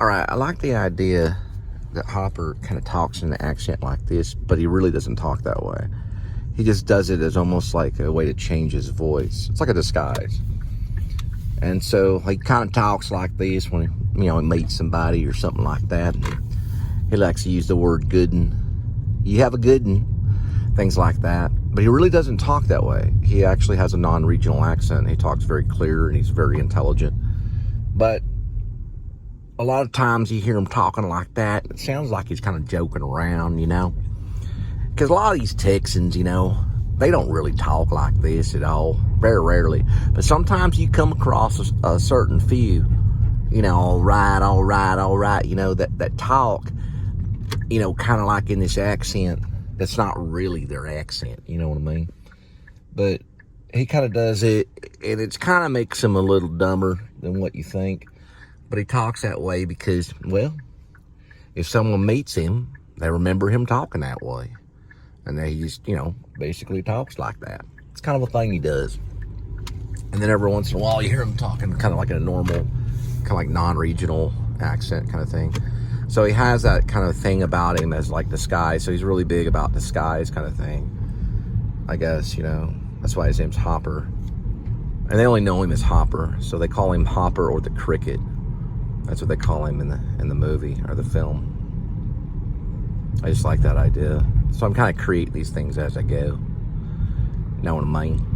All right, I like the idea that Hopper kind of talks in an accent like this, but he really doesn't talk that way. He just does it as almost like a way to change his voice. It's like a disguise. And so he kind of talks like this when he meets somebody or something like that. He likes to use the word goodin'. You have a goodin', things like that. But he really doesn't talk that way. He actually has a non-regional accent. He talks very clear and he's very intelligent. But a lot of times you hear him talking like that, it sounds like he's kind of joking around, Because a lot of these Texans, they don't really talk like this at all. Very rarely. But sometimes you come across a certain few, all right, that talk, kind of like in this accent that's not really their accent, you know what I mean? But he kind of does it, and it kind of makes him a little dumber than what you think. But he talks that way because, well, if someone meets him, they remember him talking that way. And then he just, basically talks like that. It's kind of a thing he does. And then every once in a while, you hear him talking kind of like in a normal, kind of like non-regional accent kind of thing. So he has that kind of thing about him as like disguise. So he's really big about disguise kind of thing. I guess, that's why his name's Hopper. And they only know him as Hopper. So they call him Hopper or the Cricket. That's what they call him in the movie or the film. I just like that idea. So I'm kind of creating these things as I go. Know what I mean?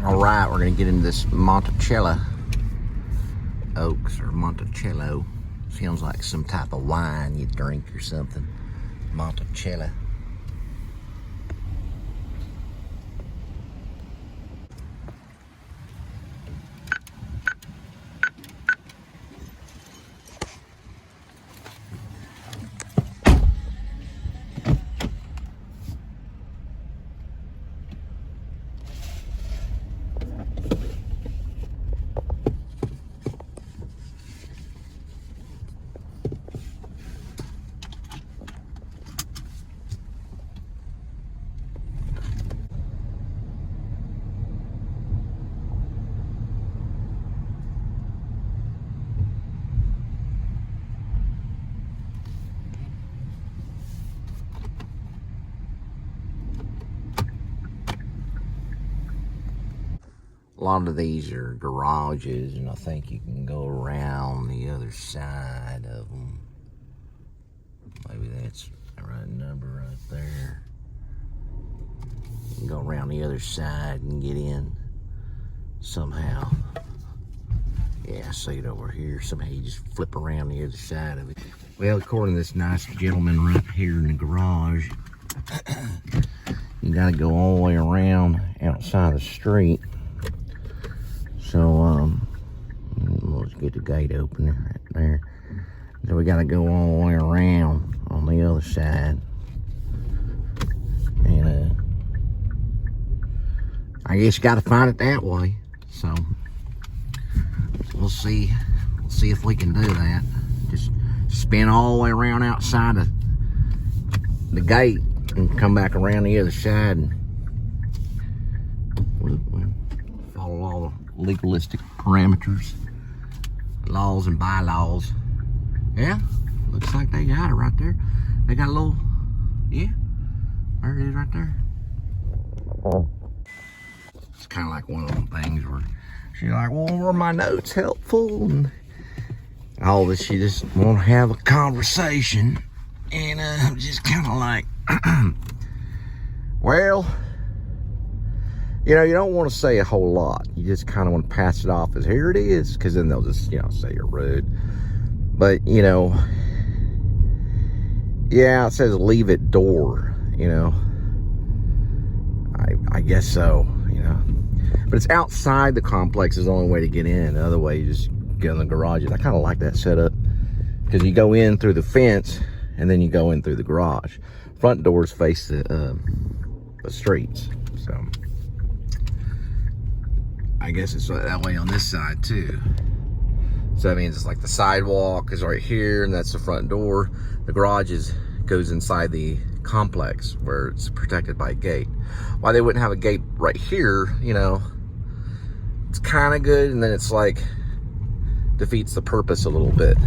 All right, we're gonna get into this Monticello Oaks or Monticello. Sounds like some type of wine you drink or something. Monticello. A lot of these are garages, and I think you can go around the other side of them. Maybe that's the right number right there. You can go around the other side and get in somehow. Yeah, I see it over here. Somehow you just flip around the other side of it. Well, according to this nice gentleman right here in the garage, you gotta go all the way around outside the street. So, let's get the gate open right there. So we gotta go all the way around on the other side. And, I guess you gotta find it that way. So, we'll see if we can do that. Just spin all the way around outside of the gate and come back around the other side and we'll follow all the legalistic parameters, laws and bylaws. Yeah, looks like they got it right there. They got a little, yeah, there it is right there. It's kind of like one of them things where she's like, well, were my notes helpful? And all this, she just want to have a conversation. And I'm just kind of like, well, you don't want to say a whole lot. You just kind of want to pass it off as here it is, because then they'll just, say you're rude. But, yeah, it says leave it door, I guess so, But it's outside the complex is the only way to get in. The other way, you just get in the garages. I kind of like that setup, because you go in through the fence, and then you go in through the garage. Front doors face the streets, so I guess it's that way on this side too. So that means it's like the sidewalk is right here, and that's the front door. The garage goes inside the complex where it's protected by a gate. Why they wouldn't have a gate right here, you know, it's kind of good, and then it's like defeats the purpose a little bit.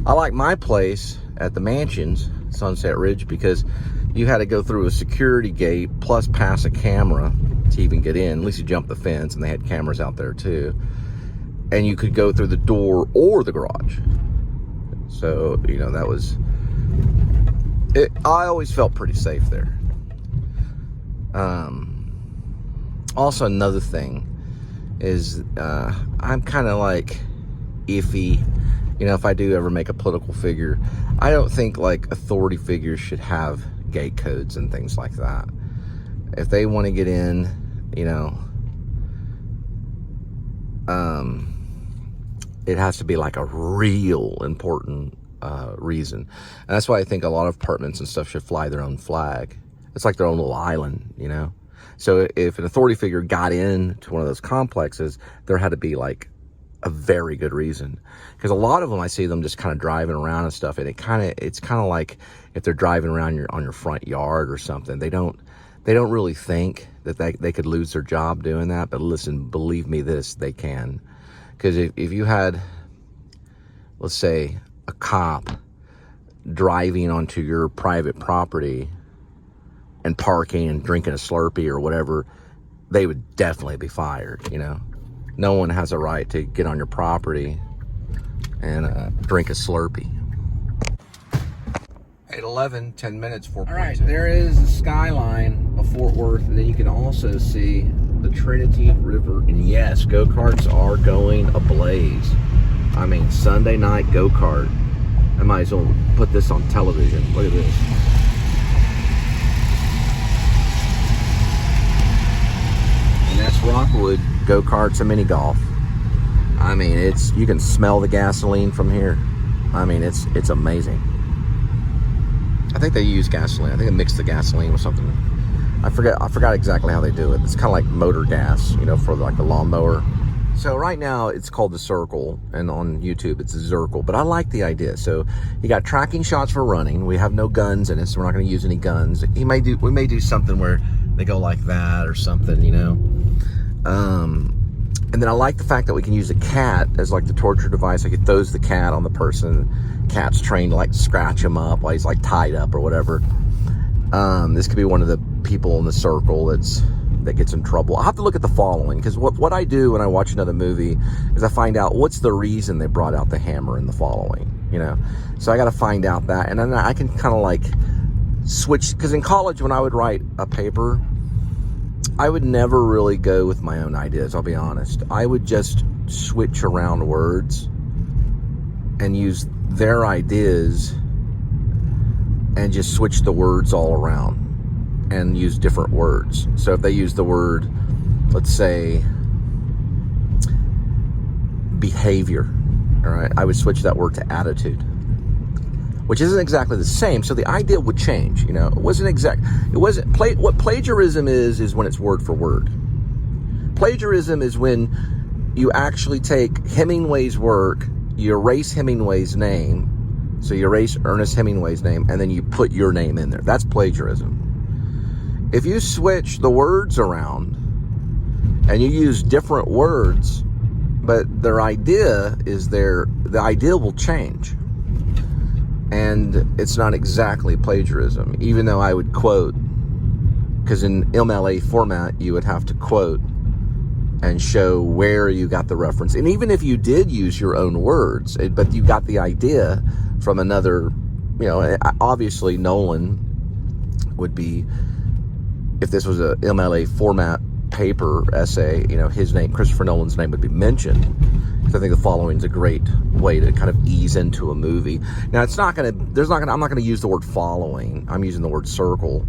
I like my place at the mansions, Sunset Ridge, because you had to go through a security gate plus pass a camera to even get in. At least you jumped the fence, and they had cameras out there too. And you could go through the door or the garage. So, you know, that was it. I always felt pretty safe there. Also, another thing is I'm kind of like iffy. You know, if I do ever make a political figure, I don't think like authority figures should have gate codes and things like that. If they want to get in, you know, it has to be like a real important reason. And that's why I think a lot of apartments and stuff should fly their own flag. It's like their own little island, you know? So if an authority figure got into one of those complexes, there had to be like a very good reason. Because a lot of them, I see them just kind of driving around and stuff, and it's kind of like if they're driving around on your front yard or something. They don't really think that they could lose their job doing that. But listen, believe me, they can. Because if you had, let's say, a cop driving onto your private property and parking and drinking a Slurpee or whatever, they would definitely be fired, you know? No one has a right to get on your property and drink a Slurpee. 8:11, 10 minutes, 4.2. All right, there is the skyline of Fort Worth, and then you can also see the Trinity River. And yes, go-karts are going ablaze. I mean, Sunday night go-kart. I might as well put this on television. Look at this. And that's Rockwood go-karts and mini golf. I mean, you can smell the gasoline from here. I mean, it's amazing. I think they use gasoline. I think they mix the gasoline with something. I forgot exactly how they do it. It's kind of like motor gas, you know, for like the lawnmower. So right now it's called the Zircle, and on YouTube it's Zircle. But I like the idea. So you got tracking shots for running. We have no guns in it, so we're not going to use any guns. We may do something where they go like that or something, you know. And then I like the fact that we can use a cat as like the torture device. Like it throws the cat on the person. Cat's trained to like scratch him up while he's like tied up or whatever. This could be one of the people in the circle that gets in trouble. I'll have to look at the following, because what I do when I watch another movie is I find out what's the reason they brought out the hammer in the following, you know. So I got to find out that, and then I can kind of like switch, because in college when I would write a paper, I would never really go with my own ideas, I'll be honest. I would just switch around words and use their ideas and just switch the words all around and use different words. So if they use the word, let's say, behavior, all right, I would switch that word to attitude, which isn't exactly the same. So the idea would change, you know. What plagiarism is when it's word for word. Plagiarism is when you actually take Hemingway's work, you erase Hemingway's name, so you erase Ernest Hemingway's name, and then you put your name in there. That's plagiarism. If you switch the words around and you use different words, but their idea is the idea will change. And it's not exactly plagiarism, even though I would quote, because in MLA format, you would have to quote and show where you got the reference. And even if you did use your own words, but you got the idea from another, you know, obviously Nolan would be, if this was a MLA format paper essay, you know, his name, Christopher Nolan's name would be mentioned. Because I think the following is a great way to kind of ease into a movie. Now, I'm not going to use the word following. I'm using the word circle.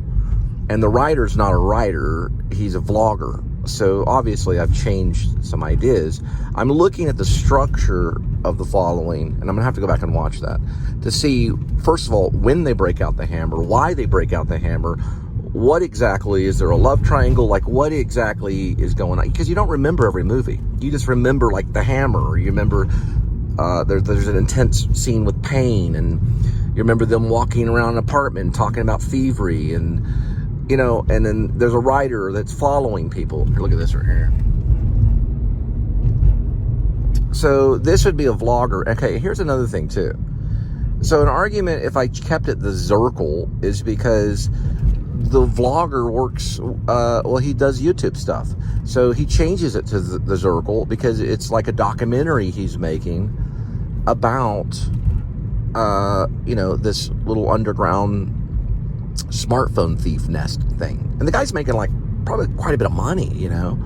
And the writer's not a writer, he's a vlogger. So obviously I've changed some ideas. I'm looking at the structure of the following, and I'm gonna have to go back and watch that to see, first of all, when they break out the hammer, why they break out the hammer, what exactly, is there a love triangle? Like, what exactly is going on? Because you don't remember every movie. You just remember, like, The Hammer, or you remember there's an intense scene with pain, and you remember them walking around an apartment talking about thievery, and, you know, and then there's a writer that's following people. Here, look at this right here. So this would be a vlogger. Okay, here's another thing, too. So an argument, if I kept it the Zircle, is because the vlogger works, well, he does YouTube stuff. So he changes it to the Zircle because it's like a documentary he's making about, you know, this little underground smartphone thief nest thing. And the guy's making, like, probably quite a bit of money, you know,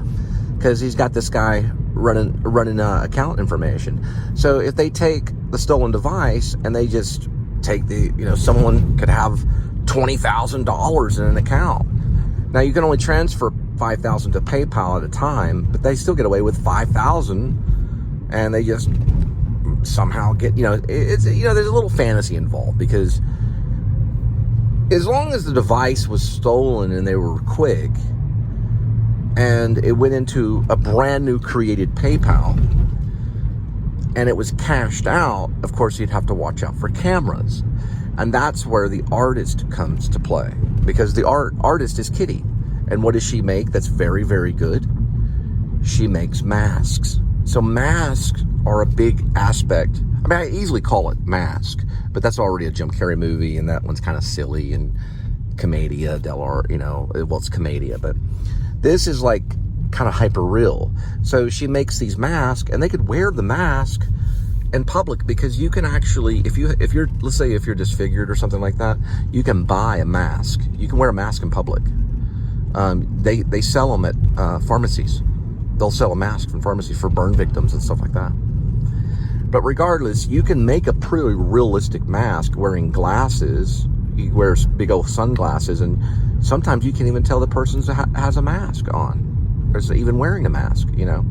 because he's got this guy running account information. So if they take the stolen device and they just take the, you know, someone could have $20,000 in an account. Now you can only transfer $5,000 to PayPal at a time, but they still get away with $5,000, and they just somehow get, you know, it's, you know, there's a little fantasy involved, because as long as the device was stolen and they were quick, and it went into a brand new created PayPal, and it was cashed out, of course you'd have to watch out for cameras. And that's where the artist comes to play, because the artist is Kitty. And what does she make that's very, very good? She makes masks. So masks are a big aspect. I mean, I easily call it Mask, but that's already a Jim Carrey movie, and that one's kind of silly, and Commedia dell'arte, you know, well, it's Commedia, but this is like kind of hyper real. So she makes these masks, and they could wear the mask in public, because you can actually, if you're, let's say if you're disfigured or something like that, you can buy a mask. You can wear a mask in public. They sell them at pharmacies. They'll sell a mask from pharmacies for burn victims and stuff like that. But regardless, you can make a pretty realistic mask wearing glasses. You wear big old sunglasses, and sometimes you can't even tell the person has a mask on, or is even wearing a mask, you know.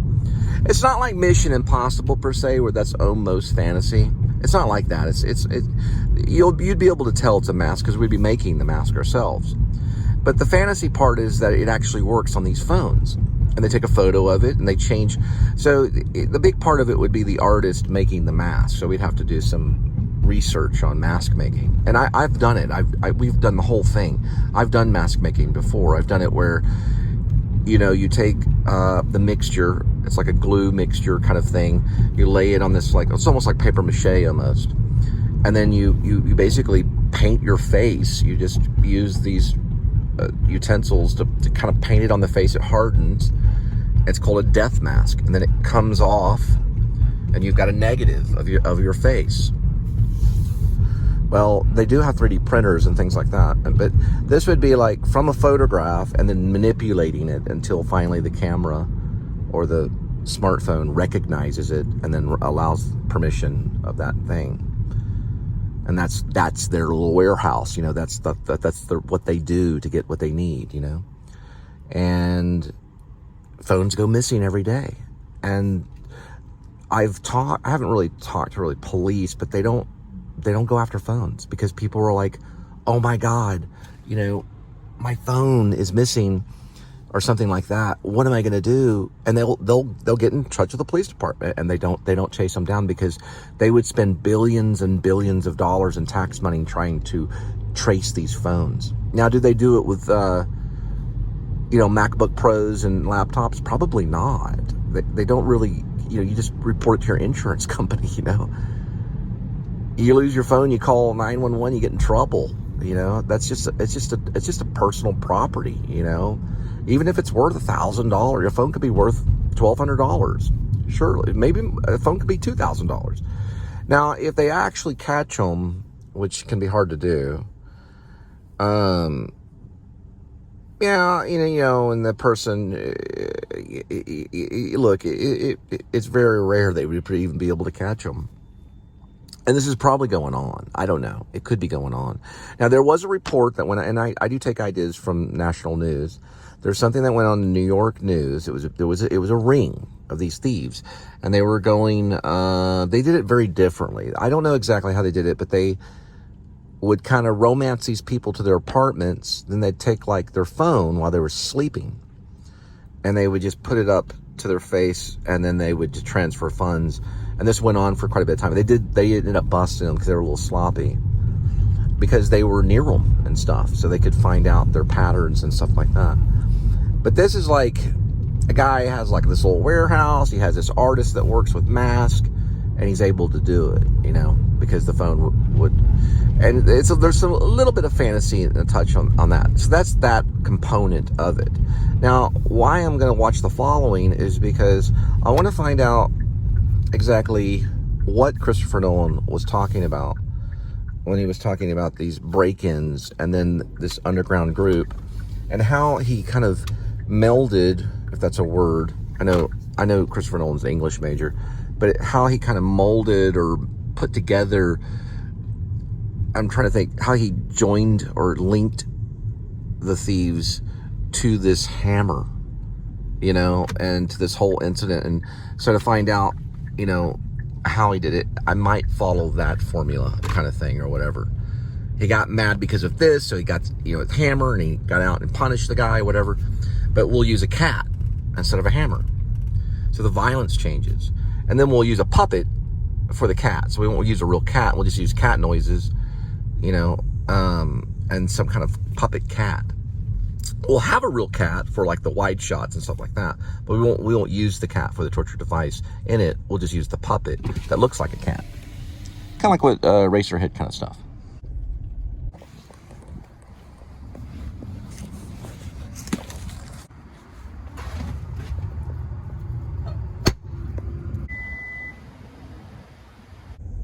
It's not like Mission Impossible per se, where that's almost fantasy. It's not like that. You'd be able to tell it's a mask because we'd be making the mask ourselves. But the fantasy part is that it actually works on these phones, and they take a photo of it and they change. So the big part of it would be the artist making the mask. So we'd have to do some research on mask making, and I've done it. We've done the whole thing. I've done mask making before. I've done it where, you know, you take the mixture. It's like a glue mixture kind of thing. You lay it on this, like, it's almost like paper mache almost. And then you basically paint your face. You just use these utensils to kind of paint it on the face. It hardens. It's called a death mask. And then it comes off, and you've got a negative of your face. Well, they do have 3D printers and things like that, but this would be like from a photograph and then manipulating it until finally the camera or the smartphone recognizes it and then allows permission of that thing. And that's their little warehouse, you know. That's what they do to get what they need, you know. And phones go missing every day. And I haven't really talked to police, but they don't go after phones, because people are like, oh my God, you know, my phone is missing or something like that. What am I going to do? And they'll get in touch with the police department, and they don't chase them down, because they would spend billions and billions of dollars in tax money trying to trace these phones. Now, do they do it with, you know, MacBook Pros and laptops? Probably not. They don't really, you know, you just report it to your insurance company, you know. You lose your phone, you call 911, you get in trouble. You know, it's just a personal property. You know, even if it's worth $1,000, your phone could be worth $1,200. Surely, maybe a phone could be $2,000. Now, if they actually catch them, which can be hard to do, yeah, you know, and the person, look, it's very rare they would even be able to catch them. And this is probably going on. I don't know. It could be going on. Now, there was a report that went, and I do take ideas from national news. There's something that went on the New York news. It was a ring of these thieves, and they were going. They did it very differently. I don't know exactly how they did it, but they would kind of romance these people to their apartments. Then they'd take like their phone while they were sleeping, and they would just put it up to their face, and then they would just transfer funds. And this went on for quite a bit of time. They ended up busting them because they were a little sloppy, because they were near them and stuff, so they could find out their patterns and stuff like that. But this is like a guy has like this little warehouse. He has this artist that works with masks, and he's able to do it, you know, because the phone would. And there's a little bit of fantasy and a touch on that. So that's that component of it. Now, why I'm going to watch the following is because I want to find out exactly what Christopher Nolan was talking about when he was talking about these break-ins and then this underground group, and how he kind of melded, if that's a word. I know Christopher Nolan's an English major, but how he kind of molded or put together, I'm trying to think how he joined or linked the thieves to this hammer, you know, and to this whole incident. And so to find out, you know, how he did it, I might follow that formula kind of thing or whatever. He got mad because of this, so he got, you know, a hammer, and he got out and punished the guy, whatever. But we'll use a cat instead of a hammer. So the violence changes. And then we'll use a puppet for the cat. So we won't use a real cat. We'll just use cat noises, you know, and some kind of puppet cat. We'll have a real cat for like the wide shots and stuff like that, but we won't use the cat for the torture device in it. We'll just use the puppet that looks like a cat. Kind of like what Eraserhead kind of stuff.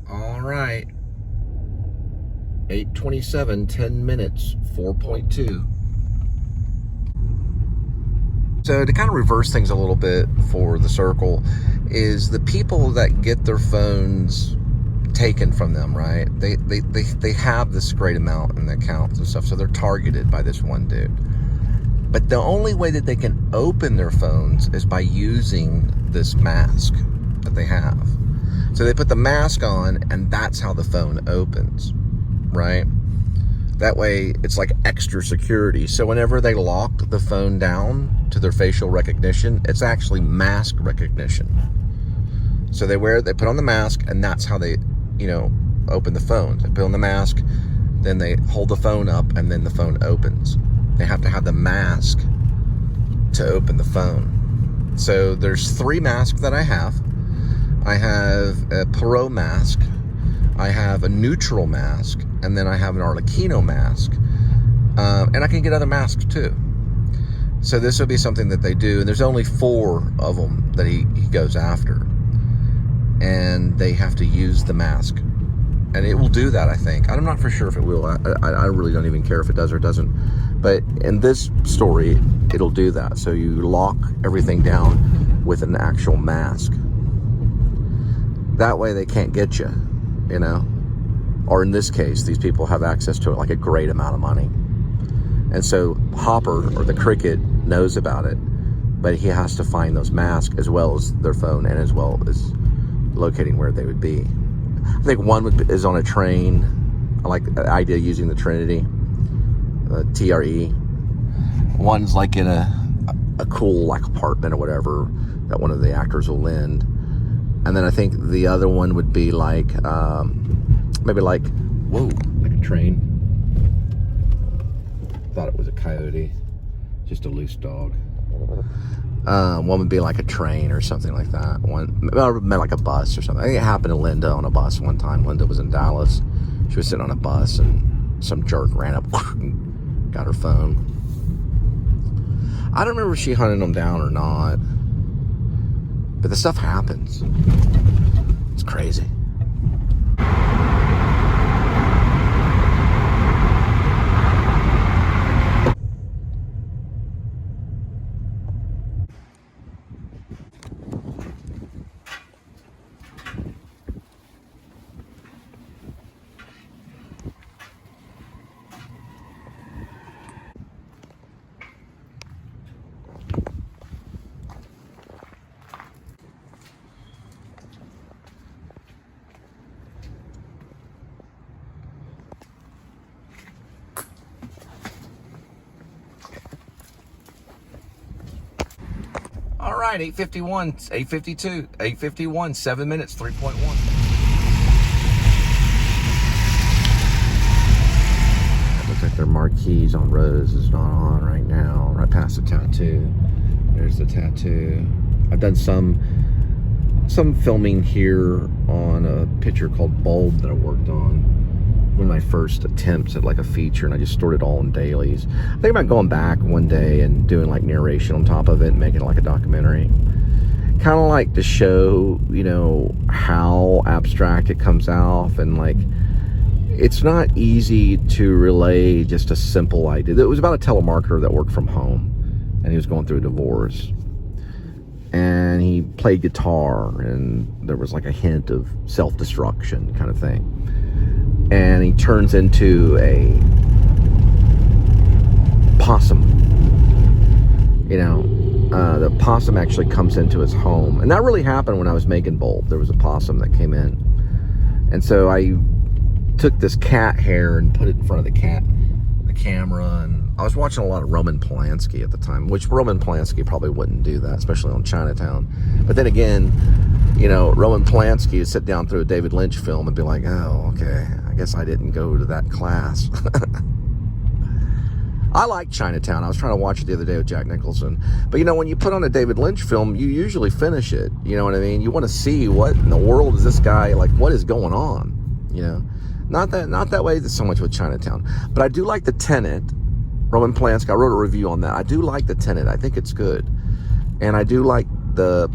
All right. 8:27, 10 minutes, 4.2. So to kind of reverse things a little bit for the Zircle, is the people that get their phones taken from them, right? They have this great amount in the accounts and stuff, so they're targeted by this one dude. But the only way that they can open their phones is by using this mask that they have. So they put the mask on, and that's how the phone opens, right? That way, it's like extra security. So whenever they lock the phone down to their facial recognition, it's actually mask recognition. So they put on the mask, and that's how they, you know, open the phone. They put on the mask, then they hold the phone up, and then the phone opens. They have to have the mask to open the phone. So there's 3 masks that I have. I have a Pro mask, I have a neutral mask, and then I have an Arlecchino mask. And I can get other masks too. So this will be something that they do, and there's only 4 of them that he goes after. And they have to use the mask. And it will do that, I think. I'm not for sure if it will. I really don't even care if it does or doesn't. But in this story, it'll do that. So you lock everything down with an actual mask. That way they can't get you, you know? Or in this case, these people have access to it, like a great amount of money. And so Hopper, or the Cricket, knows about it, but he has to find those masks as well as their phone, and as well as locating where they would be. I think one is on a train. I like the idea of using the Trinity, TRE. One's like in a cool like apartment or whatever that one of the actors will lend. And then I think the other one would be like, maybe like, whoa, like a train. Thought it was a coyote, just a loose dog. One would be like a train or something like that. One, or like a bus or something. I think it happened to Linda on a bus one time. Linda was in Dallas. She was sitting on a bus, and some jerk ran up and got her phone. I don't remember if she hunted them down or not. But the stuff happens. It's crazy. All right, 8:51, 8:52, 8:51, 7 minutes, 3.1. It looks like their marquees on Rose is not on right now. Right past the tattoo. There's the tattoo. I've done some filming here on a picture called Bulb that I worked on. One of my first attempts at like a feature, and I just stored it all in dailies. I think about going back one day and doing like narration on top of it and making it like a documentary. Kind of like to show, you know, how abstract it comes off, and like it's not easy to relay just a simple idea. It was about a telemarketer that worked from home, and he was going through a divorce. And he played guitar, and there was like a hint of self-destruction kind of thing. And he turns into a possum. You know, the possum actually comes into his home. And that really happened when I was making Bulb. There was a possum that came in. And so I took this cat hair and put it in front of the camera, and I was watching a lot of Roman Polanski at the time, which Roman Polanski probably wouldn't do that, especially on Chinatown. But then again, you know, Roman Polanski would sit down through a David Lynch film and be like, oh, okay, I guess I didn't go to that class. I like Chinatown. I was trying to watch it the other day with Jack Nicholson. But, you know, when you put on a David Lynch film, you usually finish it. You know what I mean? You want to see what in the world is this guy, like, what is going on, you know? Not that way so much with Chinatown. But I do like The Tenet. Roman Polanski, I wrote a review on that. I do like The Tenet. I think it's good. And I do like the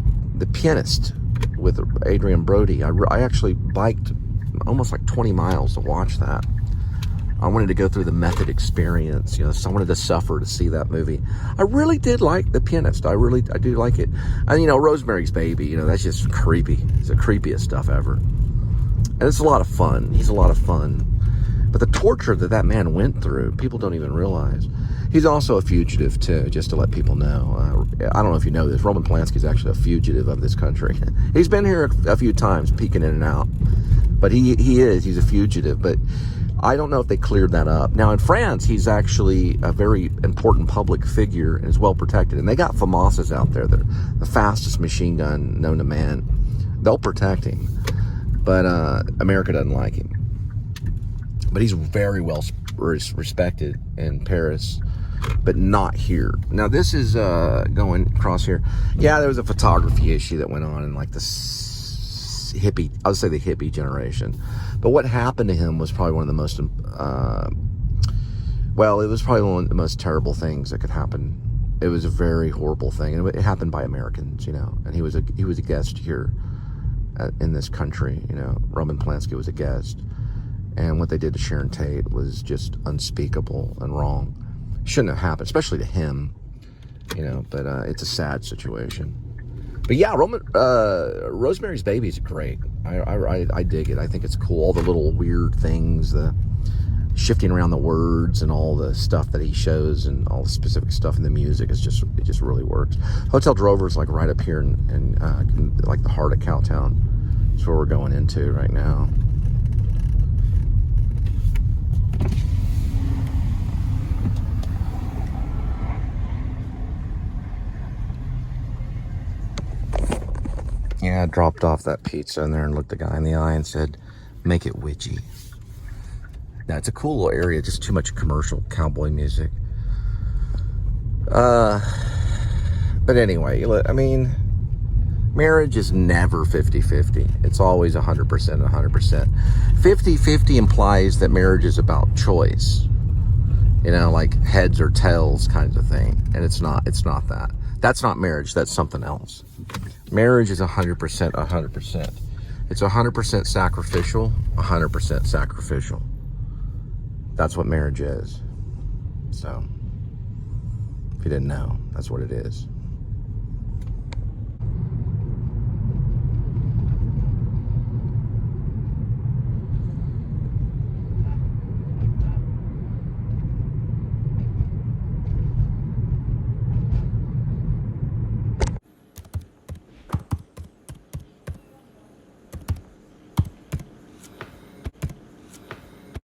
Pianist with Adrian Brody. I actually biked almost like 20 miles to watch that. I wanted to go through the method experience. You know, so I wanted to suffer to see that movie. I really did like The Pianist. I do like it. And, you know, Rosemary's Baby, you know, that's just creepy. It's the creepiest stuff ever. And it's a lot of fun. He's a lot of fun. But the torture that man went through, people don't even realize. He's also a fugitive, too, just to let people know. I don't know if you know this. Roman Polanski is actually a fugitive of this country. He's been here a few times, peeking in and out. But he's a fugitive. But I don't know if they cleared that up. Now, in France, he's actually a very important public figure and is well protected. And they got FAMASas out there. They're the fastest machine gun known to man. They'll protect him. But America doesn't like him. But he's very well respected in Paris, but not here. Now, this is going across here. Yeah, there was a photography issue that went on in like the hippie, I would say the hippie generation. But what happened to him was probably one of the most, it was probably one of the most terrible things that could happen. It was a very horrible thing. And it happened by Americans, you know, and he was a guest here in this country, you know. Roman Polanski was a guest. And what they did to Sharon Tate was just unspeakable and wrong. Shouldn't have happened, especially to him, you know, but it's a sad situation. But yeah, Rosemary's Baby is great. I dig it. I think it's cool. All the little weird things, the shifting around the words and all the stuff that he shows and all the specific stuff in the music, it just really works. Hotel Drover is like right up here in like the heart of Cowtown. That's where we're going into right now. Yeah, I dropped off that pizza in there and looked the guy in the eye and said, make it witchy. Now, it's a cool little area, just too much commercial cowboy music. But anyway, I mean, marriage is never 50-50. It's always 100%, 100%. 50-50 implies that marriage is about choice. You know, like heads or tails kinds of thing. And it's not that. That's not marriage. That's something else. Marriage is 100%, 100%. It's 100% sacrificial, 100% sacrificial. That's what marriage is. So, if you didn't know, that's what it is.